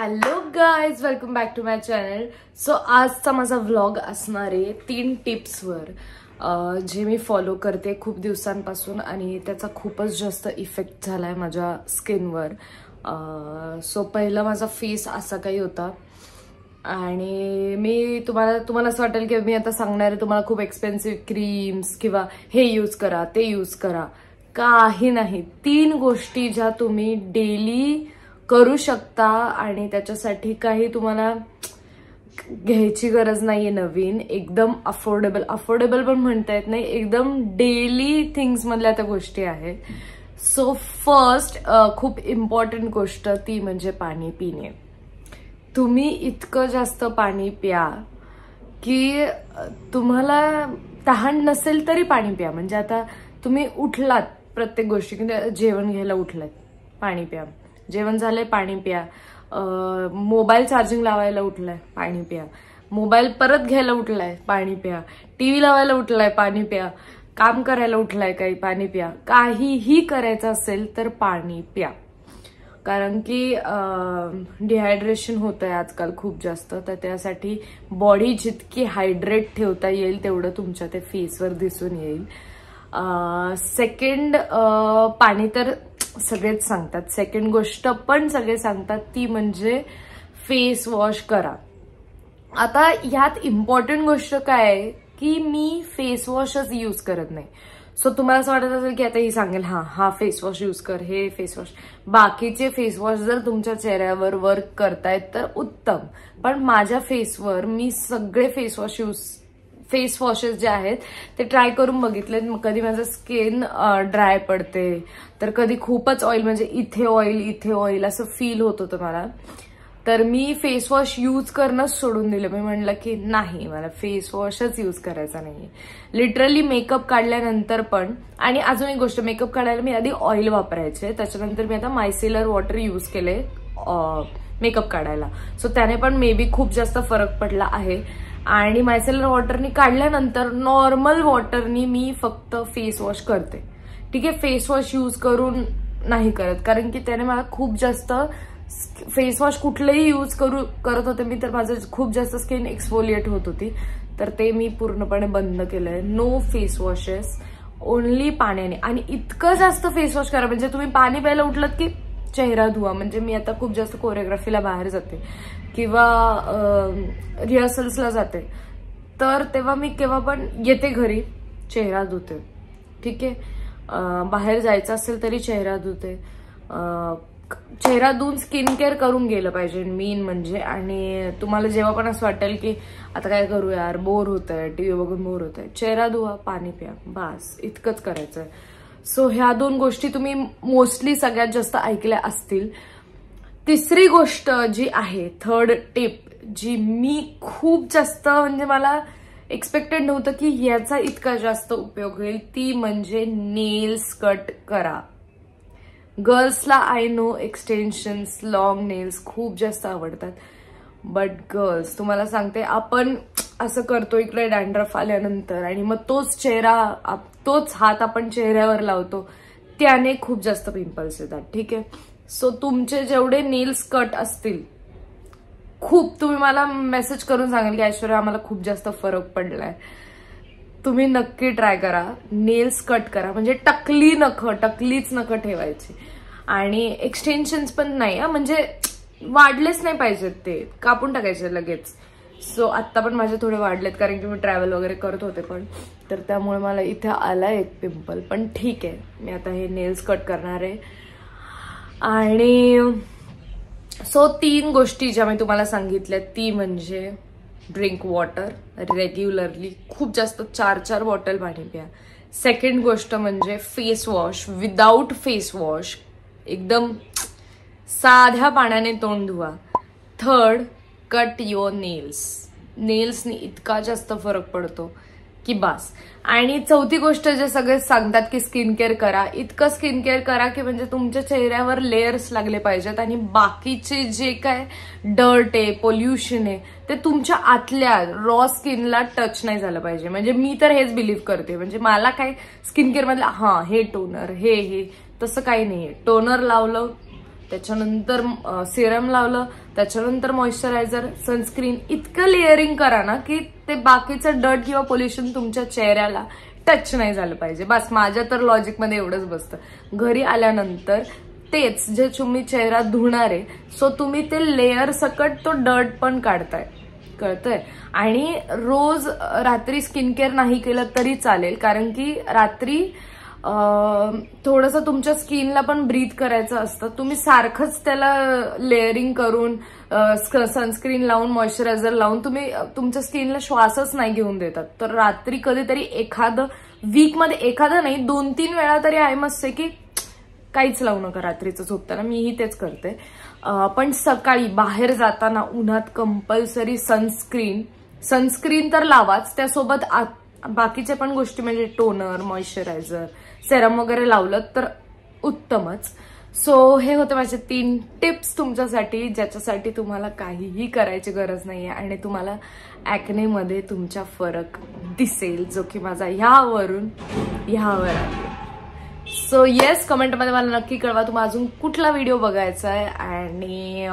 Hello guys, welcome back to my channel. So आजचा माझा vlog असणार आहे 3 टिप्सवर जे मी फॉलो करते खूप दिवसांपासून आणि त्याचा खूपच जास्त इफेक्ट झालाय माझ्या स्किनवर. सो पहिला माझा फेस असा काही होता आणि मी तुम्हाला असं वाटेल की मी आता सांगणार आहे तुम्हाला खूप एक्सपेन्सिव्ह क्रीम्स किंवा हे यूज करा ते यूज करा. काही नाही, 3 गोष्टी ज्या तुम्ही डेली करू शकता आणि त्याच्यासाठी काही तुम्हाला घ्यायची गरज नाहीये नवीन. एकदम अफोर्डेबल पण म्हणता येत नाही, एकदम डेली थिंग्स मधल्या त्या गोष्टी आहेत. सो फर्स्ट खूप इम्पॉर्टंट गोष्ट ती म्हणजे पाणी पिणे. तुम्ही इतकं जास्त पाणी प्या की तुम्हाला तहान नसेल तरी पाणी प्या. म्हणजे आता तुम्ही उठलात प्रत्येक गोष्टी, जेवण घ्यायला उठलात पाणी प्या, जेवण झालंय पाणी प्या, मोबाईल चार्जिंग लावायला उठलाय पाणी प्या, मोबाईल परत घ्यायला उठलाय पाणी प्या, टीव्ही लावायला उठलाय पाणी प्या, काम करायला उठलाय काही पाणी प्या. काहीही करायचं असेल तर पाणी प्या, कारण की डिहायड्रेशन होत आहे आजकाल खूप जास्त. तर त्यासाठी बॉडी जितकी हायड्रेट ठेवता येईल तेवढं तुमच्या ते फेसवर दिसून येईल. सेकंड, पाणी तर सगळेच सांगतात. सेकंड गोष्ट पण सगळे सांगतात ती म्हणजे फेस वॉश करा. आता ह्यात इम्पॉर्टंट गोष्ट काय आहे की मी फेस वॉशच यूज करत नाही. सो तुम्हाला असं वाटत असेल की आता ही सांगेल हा फेस वॉश यूज कर, हे फेस वॉश. बाकीचे फेस वॉश जर तुमच्या चेहऱ्यावर वर्क करतायत तर उत्तम, पण माझ्या फेसवर मी सगळे फेस वॉशेस जे आहेत ते ट्राय करून बघितलेत. कधी माझं स्किन ड्राय पडते तर कधी खूपच ऑइल, म्हणजे इथे ऑइल असं फील होत होतं मला. तर मी फेस वॉश यूज करणंच सोडून दिलं. मी म्हणलं की नाही, मला फेस वॉशच यूज करायचा नाहीये. लिटरली मेकअप काढल्यानंतर पण. आणि अजून एक गोष्ट, मेकअप काढायला मी आधी ऑइल वापरायचे, त्याच्यानंतर मी आता मायसेलर वॉटर यूज केले मेकअप काढायला. सो त्याने पण मे बी खूप जास्त फरक पडला आहे. आणि मायसेलर वॉटरनी काढल्यानंतर नॉर्मल वॉटरनी मी फक्त फेस वॉश करते. ठीक आहे, फेस वॉश यूज करून नाही करत, कारण की त्याने मला खूप जास्त फेस वॉश कुठलंही यूज करत होते मी तर माझं खूप जास्त स्किन एक्सफोलिएट होत होती. तर ते मी पूर्णपणे बंद केलंय. नो फेस वॉशेस, ओनली पाण्याने. आणि इतकं जास्त फेस वॉश करा म्हणजे तुम्ही पाणी प्यायला उठलात की चेहरा धुवा. म्हणजे मी आता खूप जास्त कोरिओग्राफीला बाहेर जाते किंवा रिहर्सल्सला जाते, तर तेव्हा मी केव्हा पण येते घरी चेहरा धुते. ठीक आहे, बाहेर जायचं असेल तरी चेहरा धुते. चेहरा धुवून स्किन केअर करून गेलं पाहिजे मेन म्हणजे. आणि तुम्हाला जेव्हा पण असं वाटेल की आता काय करू यार, बोर होत आहे, टीव्ही बघून बोर होत आहे, चेहरा धुवा, पाणी प्या, बस इतकंच करायचंय. सो ह्या 2 गोष्टी तुम्ही मोस्टली सगळ्यात जास्त ऐकल्या असतील. तिसरी गोष्ट जी आहे, थर्ड टिप, जी मी खूप जास्त म्हणजे मला एक्सपेक्टेड नव्हतं की याचा इतका जास्त उपयोग होईल, ती म्हणजे नेल्स कट करा. गर्ल्सला I know extensions, long nails खूप जास्त आवडतात, बट गर्ल्स तुम्हाला सांगते, आपण असं करतो इकडे डॅन्ड्रफ आल्यानंतर आणि मग तोच हात आपण चेहऱ्यावर लावतो, त्याने खूप जास्त पिंपल्स येतात. ठीक आहे, सो तुमचे जेवढे नेल्स कट असतील, खूप तुम्ही मला मेसेज करून सांगाल की ऐश्वर्या आम्हाला खूप जास्त फरक पडलाय, तुम्ही नक्की ट्राय करा. नेल्स कट करा, म्हणजे टकलीच नखं ठेवायची. आणि एक्सटेन्शन्स पण नाही, म्हणजे वाढलेच नाही पाहिजेत, ते कापून टाकायचे लगेच. सो आत्ता पण माझे थोडे वाढलेत कारण की मी ट्रॅव्हल वगैरे करत होते पण, तर त्यामुळे मला इथे आलाय एक पिंपल. पण ठीक आहे, मी आता हे नेल्स कट करणार आहे. आणि सो 3 गोष्टी ज्या मी तुम्हाला सांगितल्या ती म्हणजे ड्रिंक वॉटर रेग्युलरली, खूप जास्त 4 बॉटल पाणी प्या. सेकंड गोष्ट म्हणजे face wash, without face wash एकदम साध्या पाण्याने तोंड धुवा. थर्ड, कट युअर नेल्सनी इतका जास्त फरक पडतो की बस. आणि चौथी गोष्ट जे सगळे सांगतात की स्किन केअर करा, इतकं स्किन केअर करा की म्हणजे तुमच्या चेहऱ्यावर लेयर्स लागले पाहिजेत आणि बाकीचे जे काय डर्ट आहे, पोल्युशन आहे, ते तुमच्या आतल्या रॉ स्किनला टच नाही झालं पाहिजे. म्हणजे मी तर हेच बिलीव्ह करते. म्हणजे मला काय स्किन केअर मधलं हे टोनर हे तसं काही नाहीये. टोनर लावलं त्याच्यानंतर सिरम लावलं, त्याच्यानंतर मॉइश्चरायझर, सनस्क्रीन, इतकं लेअरिंग करा ना की ते बाकीचं डर्ट किंवा पोल्युशन तुमच्या चेहऱ्याला टच नाही झालं पाहिजे. बस माझ्या तर लॉजिकमध्ये एवढंच बसतं. घरी आल्यानंतर तेच जे तुम्ही चेहरा धुणार आहे, सो तुम्ही ते लेअर सकट तो डर्ट पण काढताय, कळतंय. आणि रोज रात्री स्किन केअर नाही केलं तरी चालेल, कारण की रात्री थोडंसं तुमच्या स्किनला पण ब्रीथ करायचं असतं. तुम्ही सारखंच त्याला लेअरिंग करून सनस्क्रीन लावून मॉइश्चरायझर लावून तुम्ही तुमच्या स्किनला श्वासच नाही घेऊन देतात. तर रात्री कधीतरी एखादं, वीकमध्ये एखादं नाही 2-3 वेळा तरी आय मस्ट से की काहीच लावू नका रात्रीचं झोपताना. मीही तेच करते. पण सकाळी बाहेर जाताना उन्हात कंपल्सरी सनस्क्रीन तर लावाच, त्यासोबत बाकीचे पण गोष्टी म्हणजे टोनर, मॉइश्चरायझर, सेरम वगैरे लावलं तर उत्तमच. सो हे होते माझे 3 टिप्स तुमच्यासाठी, ज्याच्यासाठी तुम्हाला काहीही करायची गरज नाहीये आणि तुम्हाला ऍक्नेमध्ये तुमचा फरक दिसेल, जो की माझा ह्यावर आहे. सो येस, कमेंटमध्ये मला नक्की कळवा तुम्हाला अजून कुठला व्हिडिओ बघायचा आहे. आणि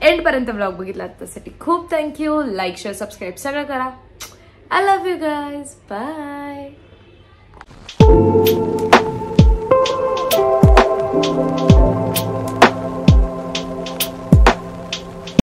एंडपर्यंत ब्लॉग बघितला त्यासाठी खूप थँक्यू. लाईक, शेअर, सबस्क्राईब सगळं करा. I love you guys. Bye.